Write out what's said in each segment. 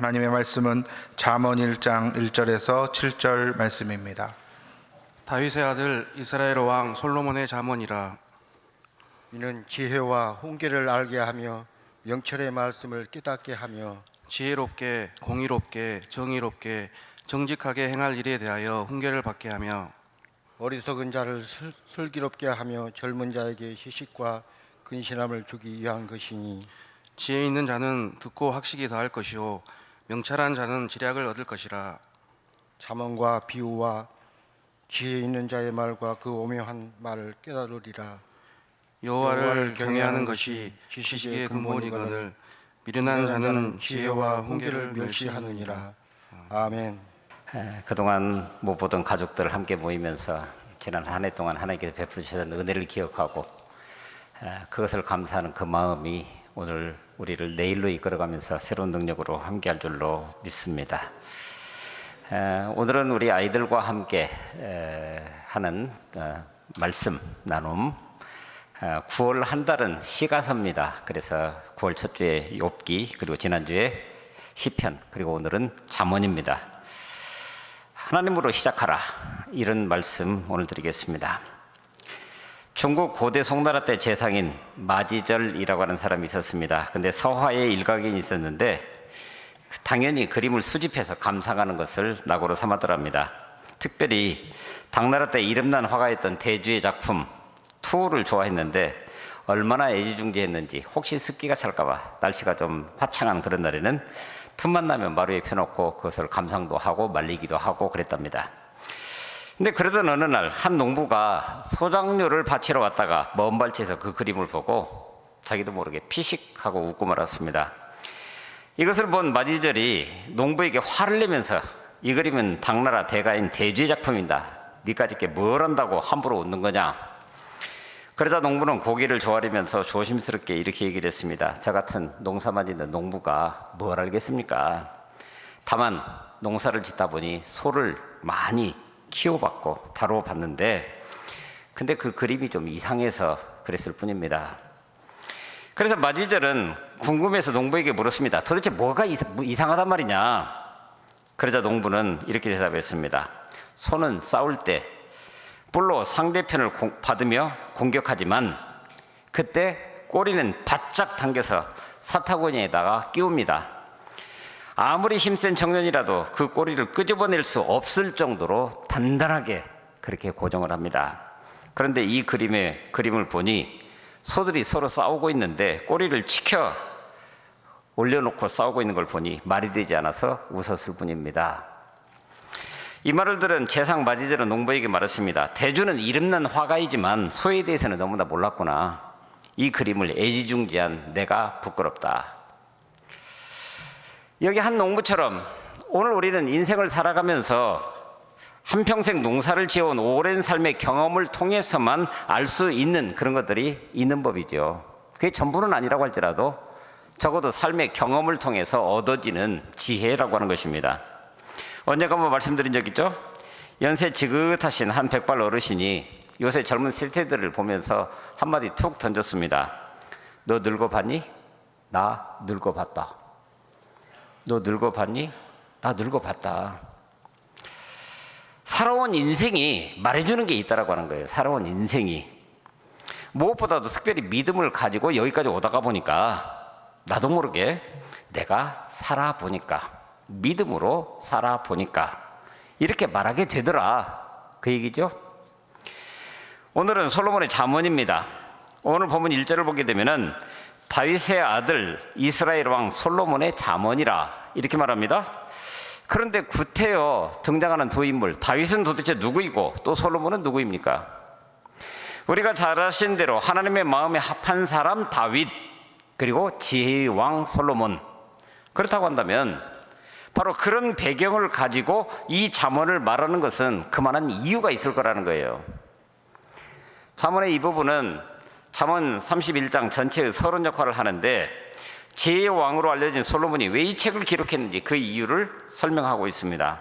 하나님의 말씀은 잠언 1장 1절에서 7절 말씀입니다. 다윗의 아들 이스라엘 왕 솔로몬의 잠언이라. 이는 지혜와 훈계를 알게 하며 명철의 말씀을 깨닫게 하며 지혜롭게 공의롭게 정의롭게 정직하게 행할 일에 대하여 훈계를 받게 하며 어리석은 자를 슬기롭게 하며 젊은 자에게 희식과 근신함을 주기 위한 것이니 지혜 있는 자는 듣고 학식이 더할 것이요 명철한 자는 지략을 얻을 것이라. 잠언과 비유와 지혜 있는 자의 말과 그 오묘한 말을 깨달으리라. 여호와를 경외하는 것이 지식의 근본이거늘 미련한 자는 지혜와 훈계를 멸시하느니라. 아멘. 그동안 못 보던 가족들 함께 모이면서 지난 한 해 동안 하나님께서 베풀어 주신 은혜를 기억하고 그것을 감사하는 그 마음이 오늘 우리를 내일로 이끌어가면서 새로운 능력으로 함께할 줄로 믿습니다. 오늘은 우리 아이들과 함께 하는 말씀 나눔 9월 한 달은 시가서입니다. 그래서 9월 첫 주에 욥기, 그리고 지난주에 시편, 그리고 오늘은 잠언입니다. 하나님으로 시작하라, 이런 말씀 오늘 드리겠습니다. 중국 고대 송나라 때 재상인 마지절이라고 하는 사람이 있었습니다. 근데 서화에 일각이 있었는데 당연히 그림을 수집해서 감상하는 것을 낙오로 삼았더랍니다. 특별히 당나라 때 이름난 화가였던 대주의 작품 투를 좋아했는데 얼마나 애지중지했는지, 혹시 습기가 찰까봐 날씨가 좀 화창한 그런 날에는 틈만 나면 마루에 펴놓고 그것을 감상도 하고 말리기도 하고 그랬답니다. 근데 그러던 어느 날 한 농부가 소작류를 바치러 왔다가 먼 발치에서 그 그림을 보고 자기도 모르게 피식하고 웃고 말았습니다. 이것을 본 마지절이 농부에게 화를 내면서 이 그림은 당나라 대가인 대주의 작품이다, 니까짓 게 뭘 안다고 함부로 웃는 거냐. 그러자 농부는 고개를 조아리면서 조심스럽게 이렇게 얘기를 했습니다. 저 같은 농사만 짓는 농부가 뭘 알겠습니까? 다만 농사를 짓다 보니 소를 많이 키워봤고 다뤄봤는데 근데 그 그림이 좀 이상해서 그랬을 뿐입니다. 그래서 마지절은 궁금해서 농부에게 물었습니다. 도대체 뭐가 이상하단 말이냐? 그러자 농부는 이렇게 대답했습니다. 소는 싸울 때 뿔로 상대편을 받으며 공격하지만 그때 꼬리는 바짝 당겨서 사타구니에다가 끼웁니다. 아무리 힘센 청년이라도 그 꼬리를 끄집어낼 수 없을 정도로 단단하게 그렇게 고정을 합니다. 그런데 이 그림을 보니 소들이 서로 싸우고 있는데 꼬리를 치켜 올려놓고 싸우고 있는 걸 보니 말이 되지 않아서 웃었을 뿐입니다. 이 말을 들은 재상 마지절은 농부에게 말했습니다. 대주는 이름난 화가이지만 소에 대해서는 너무나 몰랐구나. 이 그림을 애지중지한 내가 부끄럽다. 여기 한 농부처럼 오늘 우리는 인생을 살아가면서 한평생 농사를 지어온 오랜 삶의 경험을 통해서만 알 수 있는 그런 것들이 있는 법이죠. 그게 전부는 아니라고 할지라도 적어도 삶의 경험을 통해서 얻어지는 지혜라고 하는 것입니다. 언젠가 한번 말씀드린 적 있죠? 연세 지긋하신 한 백발 어르신이 요새 젊은 세대들을 보면서 한마디 툭 던졌습니다. 너 늙어봤니? 나 늙어봤다. 너 늙어봤니? 나 늙어봤다. 살아온 인생이 말해주는 게 있다라고 하는 거예요. 살아온 인생이. 무엇보다도 특별히 믿음을 가지고 여기까지 오다가 보니까 나도 모르게 내가 살아보니까, 믿음으로 살아보니까 이렇게 말하게 되더라, 그 얘기죠. 오늘은 솔로몬의 잠언입니다. 오늘 본문 1절을 보게 되면은 다윗의 아들 이스라엘 왕 솔로몬의 잠언이라 이렇게 말합니다. 그런데 구태여 등장하는 두 인물, 다윗은 도대체 누구이고 또 솔로몬은 누구입니까? 우리가 잘 아신 대로 하나님의 마음에 합한 사람 다윗, 그리고 지혜의 왕 솔로몬. 그렇다고 한다면 바로 그런 배경을 가지고 이 잠언을 말하는 것은 그만한 이유가 있을 거라는 거예요. 잠언의 이 부분은 잠언 31장 전체의 서론 역할을 하는데 지혜의 왕으로 알려진 솔로몬이 왜 이 책을 기록했는지 그 이유를 설명하고 있습니다.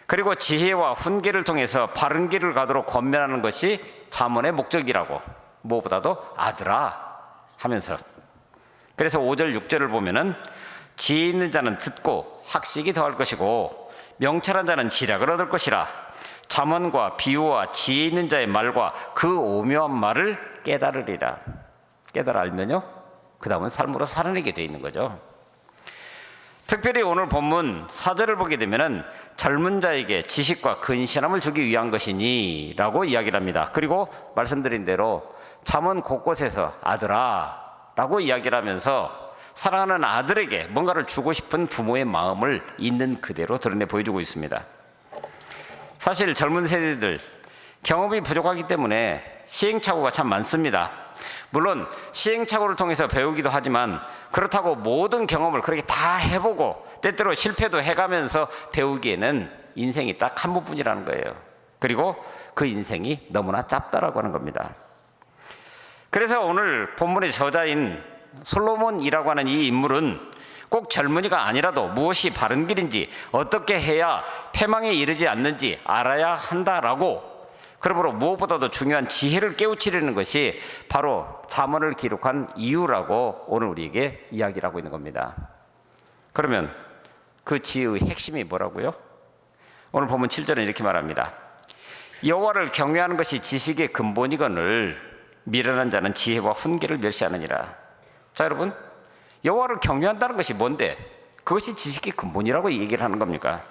그리고 지혜와 훈계를 통해서 바른 길을 가도록 권면하는 것이 잠언의 목적이라고, 무엇보다도 아들아 하면서. 그래서 5절 6절을 보면은 지혜 있는 자는 듣고 학식이 더할 것이고 명철한 자는 지략을 얻을 것이라. 잠언과 비유와 지혜 있는 자의 말과 그 오묘한 말을 깨달으리라. 깨달아 알면요, 그 다음은 삶으로 살아내게 되어 있는 거죠. 특별히 오늘 본문 4절을 보게 되면은 젊은 자에게 지식과 근신함을 주기 위한 것이니 라고 이야기를 합니다. 그리고 말씀드린 대로 잠언 곳곳에서 아들아 라고 이야기를 하면서 사랑하는 아들에게 뭔가를 주고 싶은 부모의 마음을 있는 그대로 드러내 보여주고 있습니다. 사실 젊은 세대들 경험이 부족하기 때문에 시행착오가 참 많습니다. 물론 시행착오를 통해서 배우기도 하지만 그렇다고 모든 경험을 그렇게 다 해보고 때때로 실패도 해가면서 배우기에는 인생이 딱 한 번뿐이라는 거예요. 그리고 그 인생이 너무나 짧다라고 하는 겁니다. 그래서 오늘 본문의 저자인 솔로몬이라고 하는 이 인물은 꼭 젊은이가 아니라도 무엇이 바른 길인지 어떻게 해야 패망에 이르지 않는지 알아야 한다라고, 그러므로 무엇보다도 중요한 지혜를 깨우치려는 것이 바로 잠언을 기록한 이유라고 오늘 우리에게 이야기를 하고 있는 겁니다. 그러면 그 지혜의 핵심이 뭐라고요? 오늘 보면 7절은 이렇게 말합니다. 여호와를 경외하는 것이 지식의 근본이거늘 미련한 자는 지혜와 훈계를 멸시하느니라. 자, 여러분, 여호와를 경외한다는 것이 뭔데? 그것이 지식의 근본이라고 얘기를 하는 겁니까?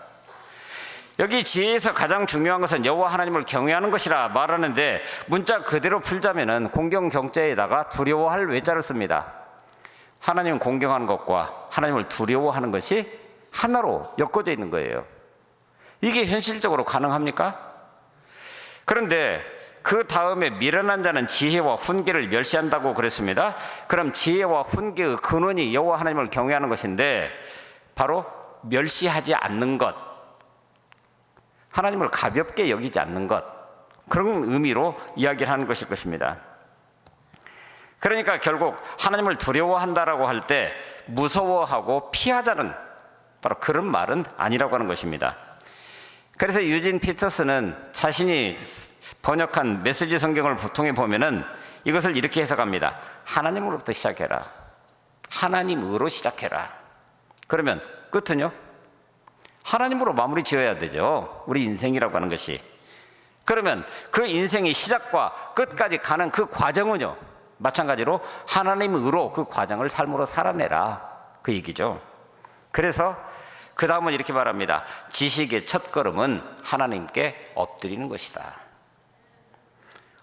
여기 지혜에서 가장 중요한 것은 여호와 하나님을 경외하는 것이라 말하는데, 문자 그대로 풀자면은 공경정자에다가 두려워할 외자를 씁니다. 하나님을 공경하는 것과 하나님을 두려워하는 것이 하나로 엮어져 있는 거예요. 이게 현실적으로 가능합니까? 그런데 그 다음에 미련한 자는 지혜와 훈계를 멸시한다고 그랬습니다. 그럼 지혜와 훈계의 근원이 여호와 하나님을 경외하는 것인데, 바로 멸시하지 않는 것, 하나님을 가볍게 여기지 않는 것, 그런 의미로 이야기를 하는 것일 것입니다. 그러니까 결국 하나님을 두려워한다라고 할 때 무서워하고 피하자는 바로 그런 말은 아니라고 하는 것입니다. 그래서 유진 피터스는 자신이 번역한 메시지 성경을 통해 보면은 이것을 이렇게 해석합니다. 하나님으로부터 시작해라. 하나님으로 시작해라. 그러면 끝은요? 하나님으로 마무리 지어야 되죠. 우리 인생이라고 하는 것이. 그러면 그 인생의 시작과 끝까지 가는 그 과정은요, 마찬가지로 하나님으로 그 과정을 삶으로 살아내라, 그 얘기죠. 그래서 그 다음은 이렇게 말합니다. 지식의 첫 걸음은 하나님께 엎드리는 것이다.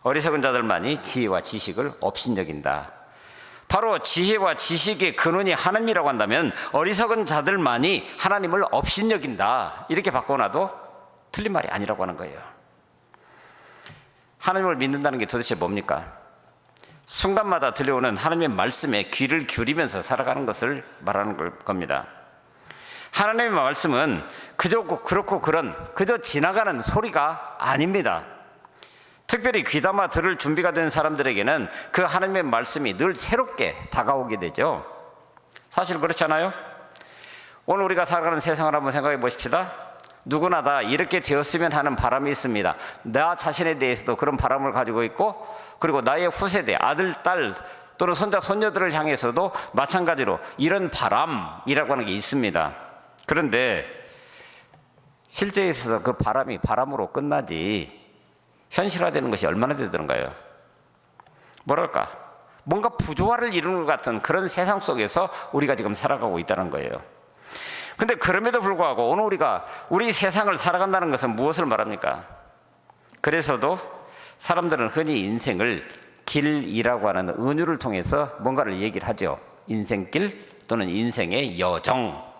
어리석은 자들만이 지혜와 지식을 업신여긴다. 바로 지혜와 지식의 근원이 하나님이라고 한다면 어리석은 자들만이 하나님을 업신여긴다, 이렇게 바꿔놔도 틀린 말이 아니라고 하는 거예요. 하나님을 믿는다는 게 도대체 뭡니까? 순간마다 들려오는 하나님의 말씀에 귀를 기울이면서 살아가는 것을 말하는 겁니다. 하나님의 말씀은 그저 그렇고 그런 그저 지나가는 소리가 아닙니다. 특별히 귀담아 들을 준비가 된 사람들에게는 그 하나님의 말씀이 늘 새롭게 다가오게 되죠. 사실 그렇잖아요. 오늘 우리가 살아가는 세상을 한번 생각해 보십시다. 누구나 다 이렇게 되었으면 하는 바람이 있습니다. 나 자신에 대해서도 그런 바람을 가지고 있고, 그리고 나의 후세대, 아들, 딸 또는 손자, 손녀들을 향해서도 마찬가지로 이런 바람이라고 하는 게 있습니다. 그런데 실제에 있어서 그 바람이 바람으로 끝나지 현실화되는 것이 얼마나 되던가요? 뭐랄까, 뭔가 부조화를 이루는 것 같은 그런 세상 속에서 우리가 지금 살아가고 있다는 거예요. 근데 그럼에도 불구하고 오늘 우리가 우리 세상을 살아간다는 것은 무엇을 말합니까? 그래서도 사람들은 흔히 인생을 길이라고 하는 은유를 통해서 뭔가를 얘기를 하죠. 인생길 또는 인생의 여정.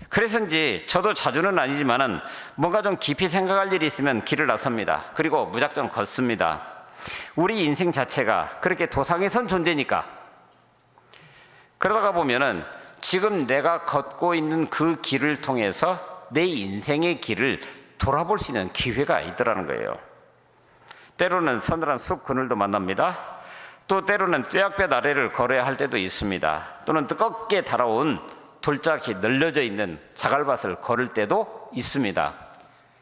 그래서인지 저도 자주는 아니지만은 뭔가 좀 깊이 생각할 일이 있으면 길을 나섭니다. 그리고 무작정 걷습니다. 우리 인생 자체가 그렇게 도상에선 존재니까. 그러다가 보면은 지금 내가 걷고 있는 그 길을 통해서 내 인생의 길을 돌아볼 수 있는 기회가 있더라는 거예요. 때로는 서늘한 숲 그늘도 만납니다. 또 때로는 뙤약볕 아래를 걸어야 할 때도 있습니다. 또는 뜨겁게 달아온 돌짝이 널려져 있는 자갈밭을 걸을 때도 있습니다.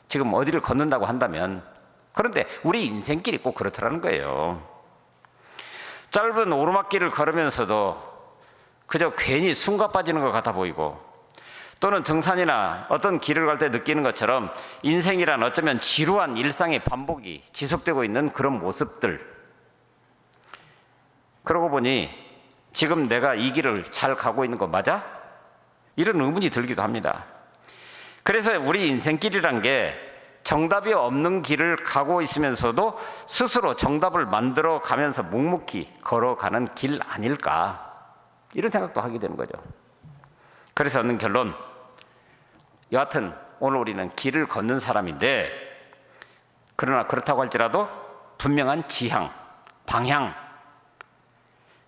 지금 어디를 걷는다고 한다면, 그런데 우리 인생길이 꼭 그렇더라는 거예요. 짧은 오르막길을 걸으면서도 그저 괜히 숨가 빠지는 것 같아 보이고, 또는 등산이나 어떤 길을 갈 때 느끼는 것처럼 인생이란 어쩌면 지루한 일상의 반복이 지속되고 있는 그런 모습들. 그러고 보니 지금 내가 이 길을 잘 가고 있는 거 맞아? 이런 의문이 들기도 합니다. 그래서 우리 인생길이란 게 정답이 없는 길을 가고 있으면서도 스스로 정답을 만들어 가면서 묵묵히 걸어가는 길 아닐까, 이런 생각도 하게 되는 거죠. 그래서 얻는 결론, 여하튼 오늘 우리는 길을 걷는 사람인데, 그러나 그렇다고 할지라도 분명한 지향, 방향,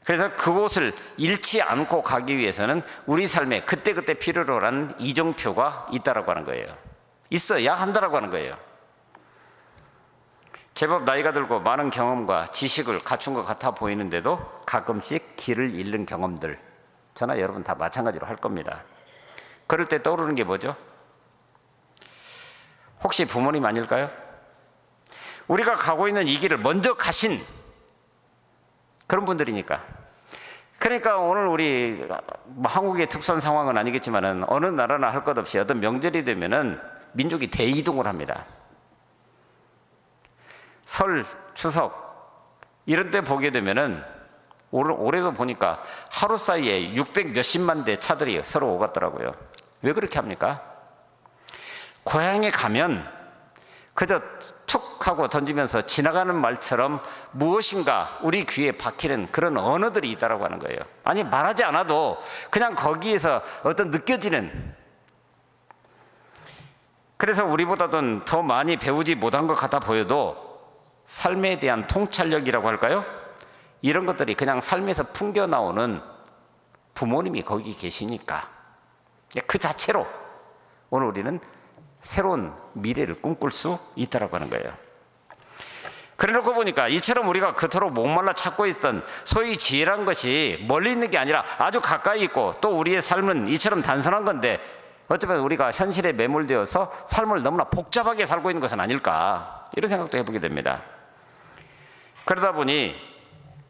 그래서 그곳을 잃지 않고 가기 위해서는 우리 삶에 그때그때 필요로 하는 이정표가 있다라고 하는 거예요. 있어야 한다라고 하는 거예요. 제법 나이가 들고 많은 경험과 지식을 갖춘 것 같아 보이는데도 가끔씩 길을 잃는 경험들, 저나 여러분 다 마찬가지로 할 겁니다. 그럴 때 떠오르는 게 뭐죠? 혹시 부모님 아닐까요? 우리가 가고 있는 이 길을 먼저 가신 그런 분들이니까. 그러니까 오늘 우리 한국의 특수한 상황은 아니겠지만은 어느 나라나 할 것 없이 어떤 명절이 되면은 민족이 대이동을 합니다. 설, 추석 이런 때 보게 되면은 올해도 보니까 하루 사이에 600 몇십만 대 차들이 서로 오갔더라고요. 왜 그렇게 합니까? 고향에 가면 그저 툭 하고 던지면서 지나가는 말처럼 무엇인가 우리 귀에 박히는 그런 언어들이 있다라고 하는 거예요. 아니, 말하지 않아도 그냥 거기에서 어떤 느껴지는, 그래서 우리보다는 더 많이 배우지 못한 것 같아 보여도 삶에 대한 통찰력이라고 할까요? 이런 것들이 그냥 삶에서 풍겨나오는 부모님이 거기 계시니까 그 자체로 오늘 우리는 새로운 미래를 꿈꿀 수 있다고 하는 거예요. 그래 놓고 보니까 이처럼 우리가 그토록 목말라 찾고 있던 소위 지혜란 것이 멀리 있는 게 아니라 아주 가까이 있고, 또 우리의 삶은 이처럼 단순한 건데 어쩌면 우리가 현실에 매몰되어서 삶을 너무나 복잡하게 살고 있는 것은 아닐까, 이런 생각도 해보게 됩니다. 그러다 보니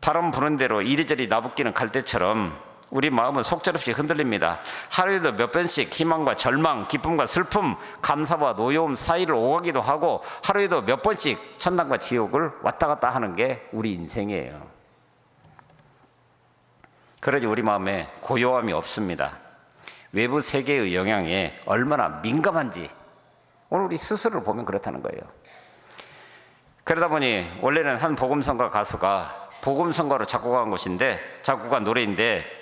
바람 부는 대로 이리저리 나붓기는 갈대처럼 우리 마음은 속절없이 흔들립니다. 하루에도 몇 번씩 희망과 절망, 기쁨과 슬픔, 감사와 노여움 사이를 오가기도 하고, 하루에도 몇 번씩 천당과 지옥을 왔다 갔다 하는 게 우리 인생이에요. 그러니 우리 마음에 고요함이 없습니다. 외부 세계의 영향에 얼마나 민감한지 오늘 우리 스스로를 보면 그렇다는 거예요. 그러다 보니 원래는 한 복음성가 가수가 복음성가로 작곡한 작곡한 노래인데,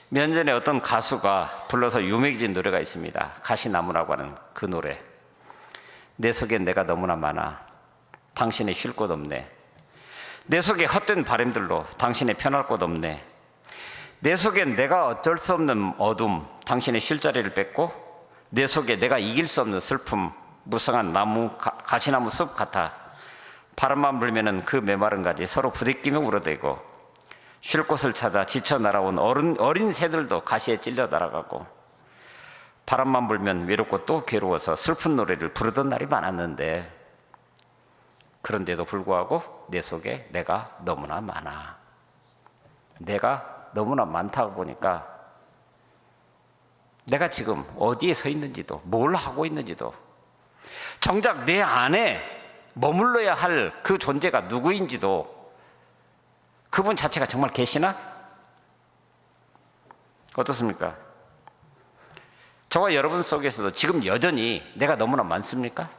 몇 년 전에 어떤 가수가 불러서 유명해진 노래가 있습니다. 가시나무라고 하는 그 노래. 내 속엔 내가 너무나 많아 당신의 쉴 곳 없네. 내 속에 헛된 바람들로 당신의 편할 곳 없네. 내 속엔 내가 어쩔 수 없는 어둠 당신의 쉴 자리를 뺏고, 내 속에 내가 이길 수 없는 슬픔 무성한 가시나무 숲 같아. 바람만 불면은 그 메마른 가지 서로 부대끼며 울어대고, 쉴 곳을 찾아 지쳐 날아온 어린 새들도 가시에 찔려 날아가고, 바람만 불면 외롭고 또 괴로워서 슬픈 노래를 부르던 날이 많았는데, 그런데도 불구하고 내 속에 내가 너무나 많아. 내가 너무나 많다고 보니까 내가 지금 어디에 서 있는지도 뭘 하고 있는지도, 정작 내 안에 머물러야 할 그 존재가 누구인지도, 그분 자체가 정말 계시나? 어떻습니까? 저와 여러분 속에서도 지금 여전히 내가 너무나 많습니까?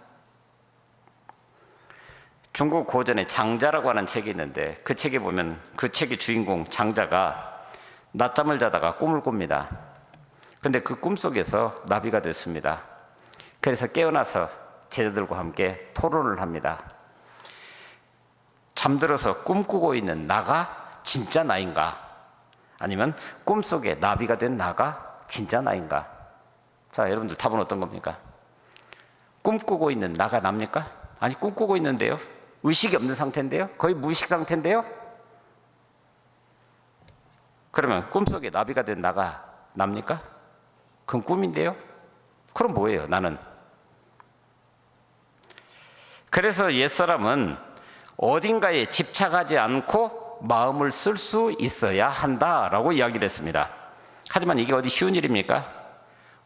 중국 고전에 장자라고 하는 책이 있는데, 그 책에 보면 그 책의 주인공 장자가 낮잠을 자다가 꿈을 꿉니다. 그런데 그 꿈속에서 나비가 됐습니다. 그래서 깨어나서 제자들과 함께 토론을 합니다. 잠들어서 꿈꾸고 있는 나가 진짜 나인가? 아니면 꿈속에 나비가 된 나가 진짜 나인가? 자, 여러분들 답은 어떤 겁니까? 꿈꾸고 있는 나가 납니까? 아니, 꿈꾸고 있는데요? 의식이 없는 상태인데요? 거의 무의식 상태인데요? 그러면 꿈속에 나비가 된 나가 납니까? 그건 꿈인데요? 그럼 뭐예요, 나는? 그래서 옛사람은 어딘가에 집착하지 않고 마음을 쓸 수 있어야 한다라고 이야기를 했습니다. 하지만 이게 어디 쉬운 일입니까?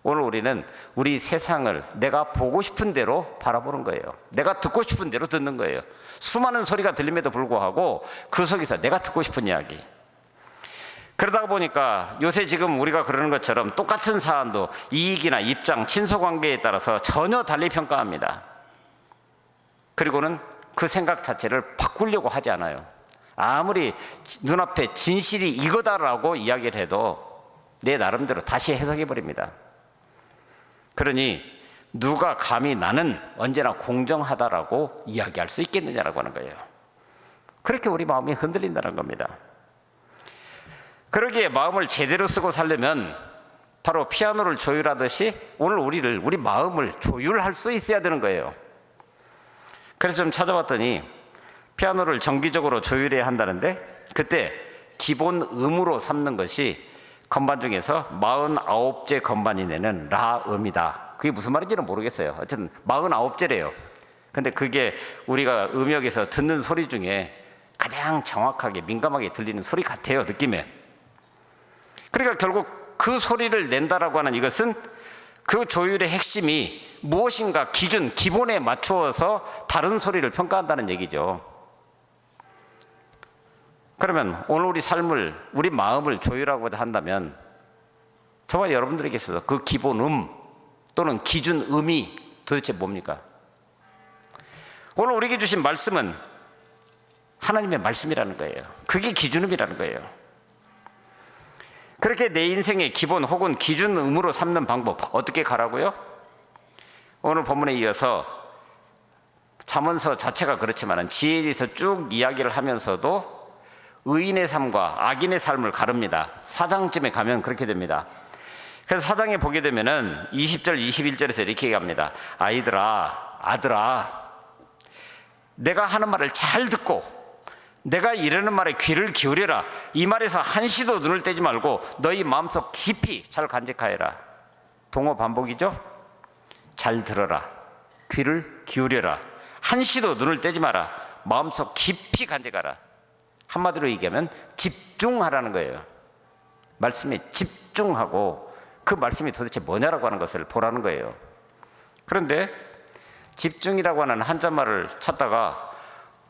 오늘 우리는 우리 세상을 내가 보고 싶은 대로 바라보는 거예요. 내가 듣고 싶은 대로 듣는 거예요. 수많은 소리가 들림에도 불구하고 그 속에서 내가 듣고 싶은 이야기. 그러다 보니까 요새 지금 우리가 그러는 것처럼 똑같은 사안도 이익이나 입장, 친소관계에 따라서 전혀 달리 평가합니다. 그리고는 그 생각 자체를 바꾸려고 하지 않아요. 아무리 눈앞에 진실이 이거다라고 이야기를 해도 내 나름대로 다시 해석해버립니다. 그러니 누가 감히 나는 언제나 공정하다라고 이야기할 수 있겠느냐라고 하는 거예요. 그렇게 우리 마음이 흔들린다는 겁니다. 그러기에 마음을 제대로 쓰고 살려면 바로 피아노를 조율하듯이 오늘 우리 마음을 조율할 수 있어야 되는 거예요. 그래서 좀 찾아봤더니 피아노를 정기적으로 조율해야 한다는데 그때 기본 음으로 삼는 것이 건반 중에서 49제 건반이 내는 라 음이다. 그게 무슨 말인지는 모르겠어요. 어쨌든 49제래요. 근데 그게 우리가 음역에서 듣는 소리 중에 가장 정확하게 민감하게 들리는 소리 같아요, 느낌에. 그러니까 결국 그 소리를 낸다라고 하는 이것은 그 조율의 핵심이 무엇인가 기준, 기본에 맞추어서 다른 소리를 평가한다는 얘기죠. 그러면 오늘 우리 삶을, 우리 마음을 조율하고 한다면 저와 여러분들에게 있어서 그 기본 또는 기준 음이 도대체 뭡니까? 오늘 우리에게 주신 말씀은 하나님의 말씀이라는 거예요. 그게 기준음이라는 거예요. 그렇게 내 인생의 기본 혹은 기준음으로 삼는 방법 어떻게 가라고요? 오늘 본문에 이어서 잠언서 자체가 그렇지만 지혜에 대해서 쭉 이야기를 하면서도 의인의 삶과 악인의 삶을 가릅니다. 4장쯤에 가면 그렇게 됩니다. 그래서 4장에 보게 되면은 20절 21절에서 이렇게 얘기합니다. 아들아 내가 하는 말을 잘 듣고 내가 이르는 말에 귀를 기울여라. 이 말에서 한시도 눈을 떼지 말고 너희 마음속 깊이 잘 간직하여라. 동어 반복이죠. 잘 들어라. 귀를 기울여라. 한시도 눈을 떼지 마라. 마음속 깊이 간직하라. 한마디로 얘기하면 집중하라는 거예요. 말씀에 집중하고 그 말씀이 도대체 뭐냐라고 하는 것을 보라는 거예요. 그런데 집중이라고 하는 한자말을 찾다가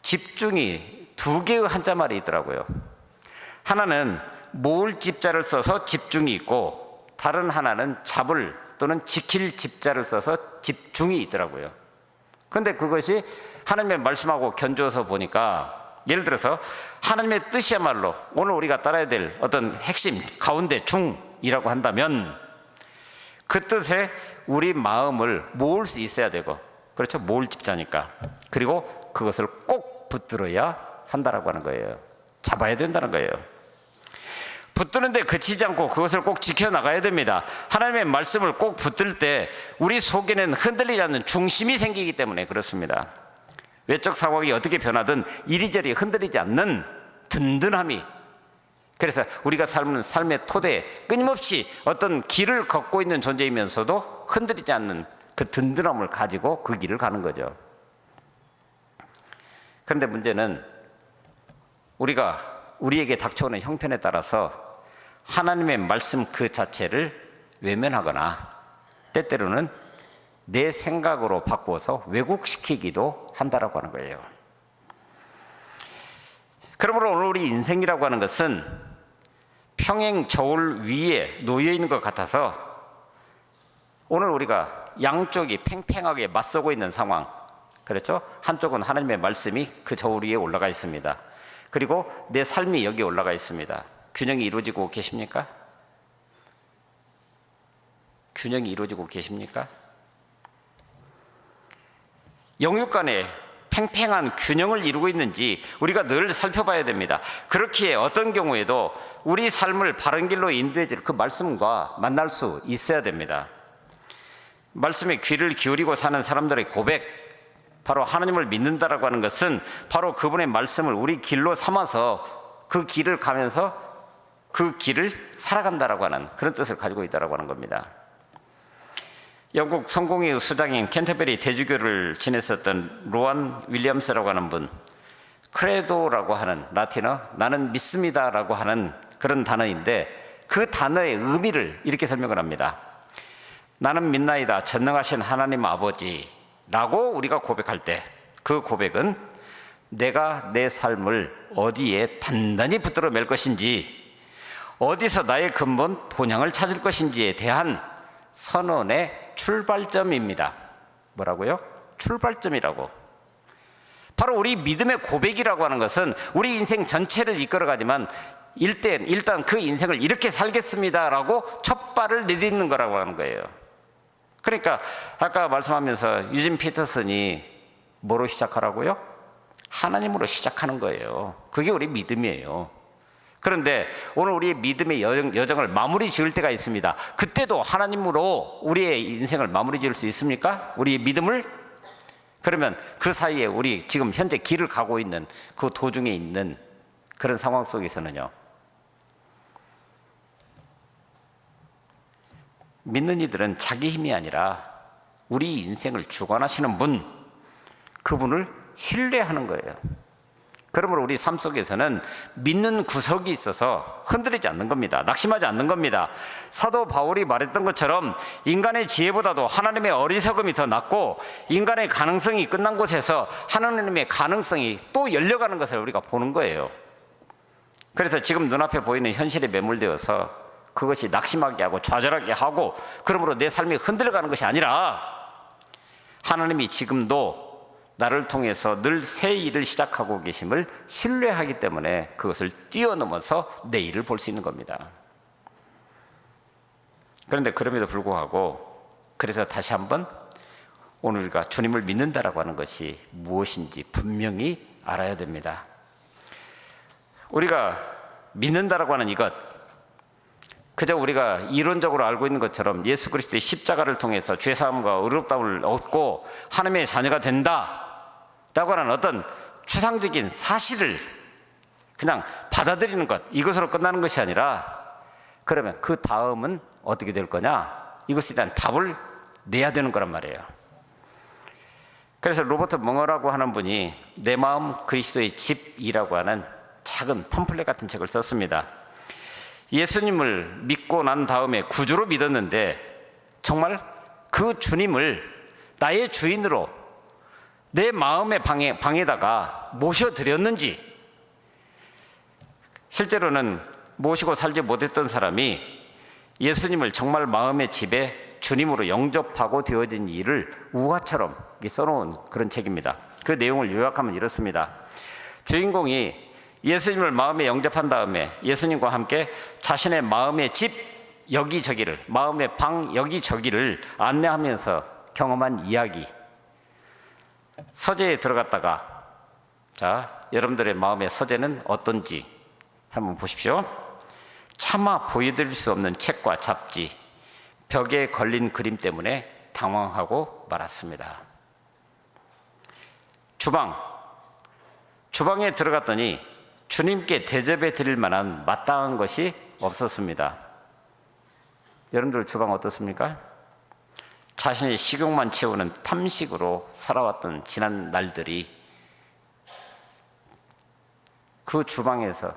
집중이 두 개의 한자말이 있더라고요. 하나는 모을 집자를 써서 집중이 있고 다른 하나는 잡을 또는 지킬 집자를 써서 집중이 있더라고요. 그런데 그것이 하나님의 말씀하고 견주어서 보니까 예를 들어서 하나님의 뜻이야말로 오늘 우리가 따라야 될 어떤 핵심 가운데 중이라고 한다면 그 뜻에 우리 마음을 모을 수 있어야 되고, 그렇죠? 모을 집자니까. 그리고 그것을 꼭 붙들어야 한다라고 하는 거예요. 잡아야 된다는 거예요. 붙드는데 그치지 않고 그것을 꼭 지켜나가야 됩니다. 하나님의 말씀을 꼭 붙들 때 우리 속에는 흔들리지 않는 중심이 생기기 때문에 그렇습니다. 외적 상황이 어떻게 변하든 이리저리 흔들리지 않는 든든함이, 그래서 우리가 삶은 삶의 토대에 끊임없이 어떤 길을 걷고 있는 존재이면서도 흔들리지 않는 그 든든함을 가지고 그 길을 가는 거죠. 그런데 문제는 우리에게 닥쳐오는 형편에 따라서 하나님의 말씀 그 자체를 외면하거나 때때로는 내 생각으로 바꾸어서 왜곡시키기도 한다라고 하는 거예요. 그러므로 오늘 우리 인생이라고 하는 것은 평행 저울 위에 놓여 있는 것 같아서 오늘 우리가 양쪽이 팽팽하게 맞서고 있는 상황, 그렇죠? 한쪽은 하나님의 말씀이 그 저울 위에 올라가 있습니다. 그리고 내 삶이 여기 올라가 있습니다. 균형이 이루어지고 계십니까? 균형이 이루어지고 계십니까? 영육 간에 팽팽한 균형을 이루고 있는지 우리가 늘 살펴봐야 됩니다. 그렇기에 어떤 경우에도 우리 삶을 바른 길로 인도해줄 그 말씀과 만날 수 있어야 됩니다. 말씀에 귀를 기울이고 사는 사람들의 고백, 바로 하나님을 믿는다라고 하는 것은 바로 그분의 말씀을 우리 길로 삼아서 그 길을 가면서 그 길을 살아간다라고 하는 그런 뜻을 가지고 있다라고 하는 겁니다. 영국 성공의 수장인 캔터베리 대주교를 지냈었던 로안 윌리엄스라고 하는 분, 크레도라고 하는 라틴어, 나는 믿습니다라고 하는 그런 단어인데 그 단어의 의미를 이렇게 설명을 합니다. 나는 믿나이다 전능하신 하나님 아버지라고 우리가 고백할 때 그 고백은 내가 내 삶을 어디에 단단히 붙들어 맬 것인지, 어디서 나의 근본 본향을 찾을 것인지에 대한 선언의 출발점입니다. 뭐라고요? 출발점이라고. 바로 우리 믿음의 고백이라고 하는 것은 우리 인생 전체를 이끌어가지만 일단 그 인생을 이렇게 살겠습니다라고 첫 발을 내딛는 거라고 하는 거예요. 그러니까 아까 말씀하면서 유진 피터슨이 뭐로 시작하라고요? 하나님으로 시작하는 거예요. 그게 우리 믿음이에요. 그런데 오늘 우리의 믿음의 여정을 마무리 지을 때가 있습니다. 그때도 하나님으로 우리의 인생을 마무리 지을 수 있습니까? 우리의 믿음을? 그러면 그 사이에 우리 지금 현재 길을 가고 있는 그 도중에 있는 그런 상황 속에서는요, 믿는 이들은 자기 힘이 아니라 우리 인생을 주관하시는 분, 그분을 신뢰하는 거예요. 그러므로 우리 삶 속에서는 믿는 구석이 있어서 흔들리지 않는 겁니다. 낙심하지 않는 겁니다. 사도 바울이 말했던 것처럼 인간의 지혜보다도 하나님의 어리석음이 더 낫고, 인간의 가능성이 끝난 곳에서 하나님의 가능성이 또 열려가는 것을 우리가 보는 거예요. 그래서 지금 눈앞에 보이는 현실에 매몰되어서 그것이 낙심하게 하고 좌절하게 하고, 그러므로 내 삶이 흔들려가는 것이 아니라 하나님이 지금도 나를 통해서 늘 새 일을 시작하고 계심을 신뢰하기 때문에 그것을 뛰어넘어서 내 일을 볼 수 있는 겁니다. 그런데 그럼에도 불구하고, 그래서 다시 한번 오늘 우리가 주님을 믿는다라고 하는 것이 무엇인지 분명히 알아야 됩니다. 우리가 믿는다라고 하는 이것, 그저 우리가 이론적으로 알고 있는 것처럼 예수 그리스도의 십자가를 통해서 죄사함과 의롭다움을 얻고 하나님의 자녀가 된다라고 하는 어떤 추상적인 사실을 그냥 받아들이는 것, 이것으로 끝나는 것이 아니라, 그러면 그 다음은 어떻게 될 거냐, 이것에 대한 답을 내야 되는 거란 말이에요. 그래서 로버트 멍어라고 하는 분이 내 마음 그리스도의 집이라고 하는 작은 팜플렛 같은 책을 썼습니다. 예수님을 믿고 난 다음에 구주로 믿었는데 정말 그 주님을 나의 주인으로 내 마음의 방에다가 모셔드렸는지, 실제로는 모시고 살지 못했던 사람이 예수님을 정말 마음의 집에 주님으로 영접하고 되어진 일을 우화처럼 써놓은 그런 책입니다. 그 내용을 요약하면 이렇습니다. 주인공이 예수님을 마음에 영접한 다음에 예수님과 함께 자신의 마음의 집 여기저기를, 마음의 방 여기저기를 안내하면서 경험한 이야기, 서재에 들어갔다가, 자, 여러분들의 마음의 서재는 어떤지 한번 보십시오. 차마 보여드릴 수 없는 책과 잡지, 벽에 걸린 그림 때문에 당황하고 말았습니다. 주방에 들어갔더니 주님께 대접해 드릴 만한 마땅한 것이 없었습니다. 여러분들 주방 어떻습니까? 자신의 식욕만 채우는 탐식으로 살아왔던 지난 날들이 그 주방에서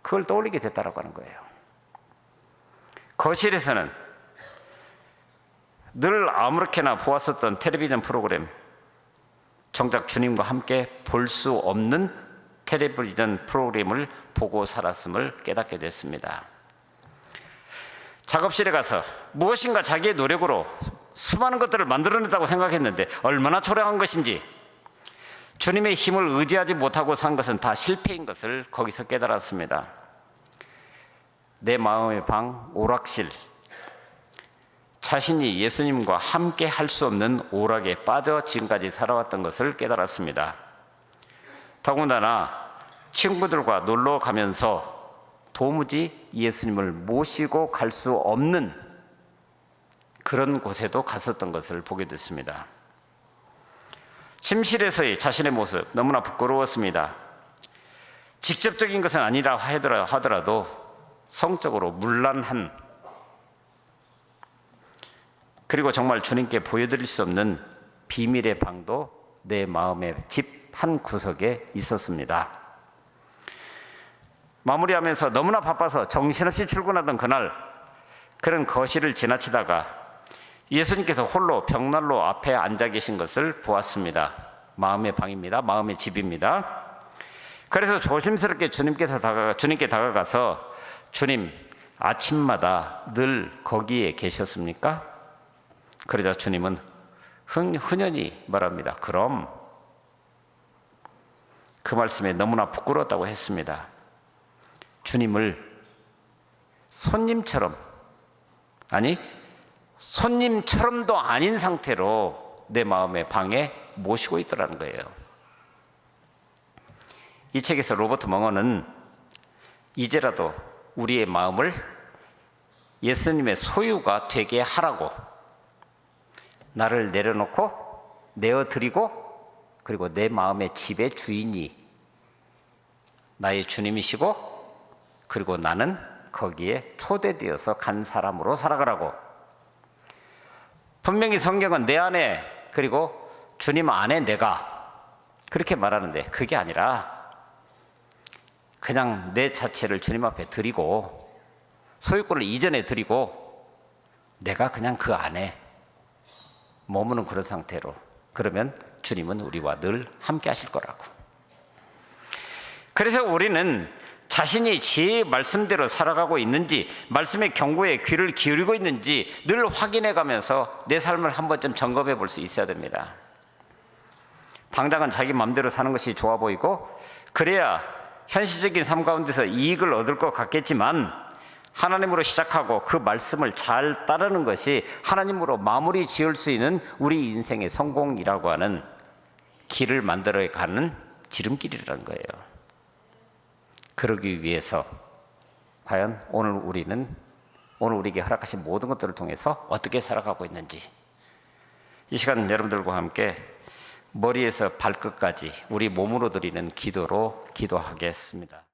그걸 떠올리게 됐다라고 하는 거예요. 거실에서는 늘 아무렇게나 보았었던 텔레비전 프로그램, 정작 주님과 함께 볼 수 없는 텔레비전 프로그램을 보고 살았음을 깨닫게 됐습니다. 작업실에 가서 무엇인가 자기의 노력으로 수많은 것들을 만들어냈다고 생각했는데 얼마나 초라한 것인지, 주님의 힘을 의지하지 못하고 산 것은 다 실패인 것을 거기서 깨달았습니다. 내 마음의 방, 오락실, 자신이 예수님과 함께 할 수 없는 오락에 빠져 지금까지 살아왔던 것을 깨달았습니다. 더군다나 친구들과 놀러 가면서 도무지 예수님을 모시고 갈 수 없는 그런 곳에도 갔었던 것을 보게 됐습니다. 침실에서의 자신의 모습 너무나 부끄러웠습니다. 직접적인 것은 아니라 하더라도 성적으로 문란한, 그리고 정말 주님께 보여드릴 수 없는 비밀의 방도 내 마음의 집 한 구석에 있었습니다. 마무리하면서 너무나 바빠서 정신없이 출근하던 그날, 그런 거실을 지나치다가 예수님께서 홀로 벽난로 앞에 앉아 계신 것을 보았습니다. 마음의 방입니다. 마음의 집입니다. 그래서 조심스럽게 주님께 다가가서 주님, 아침마다 늘 거기에 계셨습니까? 그러자 주님은 흔연히 말합니다. 그럼. 그 말씀에 너무나 부끄러웠다고 했습니다. 주님을 손님처럼도 아닌 상태로 내 마음의 방에 모시고 있더라는 거예요. 이 책에서 로버트 멍어는 이제라도 우리의 마음을 예수님의 소유가 되게 하라고, 나를 내려놓고 내어드리고, 그리고 내 마음의 집의 주인이 나의 주님이시고, 그리고 나는 거기에 초대되어서 간 사람으로 살아가라고. 분명히 성경은 내 안에, 그리고 주님 안에 내가, 그렇게 말하는데 그게 아니라 그냥 내 자체를 주님 앞에 드리고, 소유권을 이전에 드리고, 내가 그냥 그 안에 머무는 그런 상태로, 그러면 주님은 우리와 늘 함께 하실 거라고. 그래서 우리는 자신이 지혜의 말씀대로 살아가고 있는지, 말씀의 경고에 귀를 기울이고 있는지 늘 확인해 가면서 내 삶을 한 번쯤 점검해 볼 수 있어야 됩니다. 당장은 자기 마음대로 사는 것이 좋아 보이고, 그래야 현실적인 삶 가운데서 이익을 얻을 것 같겠지만, 하나님으로 시작하고 그 말씀을 잘 따르는 것이 하나님으로 마무리 지을 수 있는 우리 인생의 성공이라고 하는 길을 만들어가는 지름길이라는 거예요. 그러기 위해서 과연 오늘 우리에게 허락하신 모든 것들을 통해서 어떻게 살아가고 있는지, 이 시간 여러분들과 함께 머리에서 발끝까지 우리 몸으로 드리는 기도로 기도하겠습니다.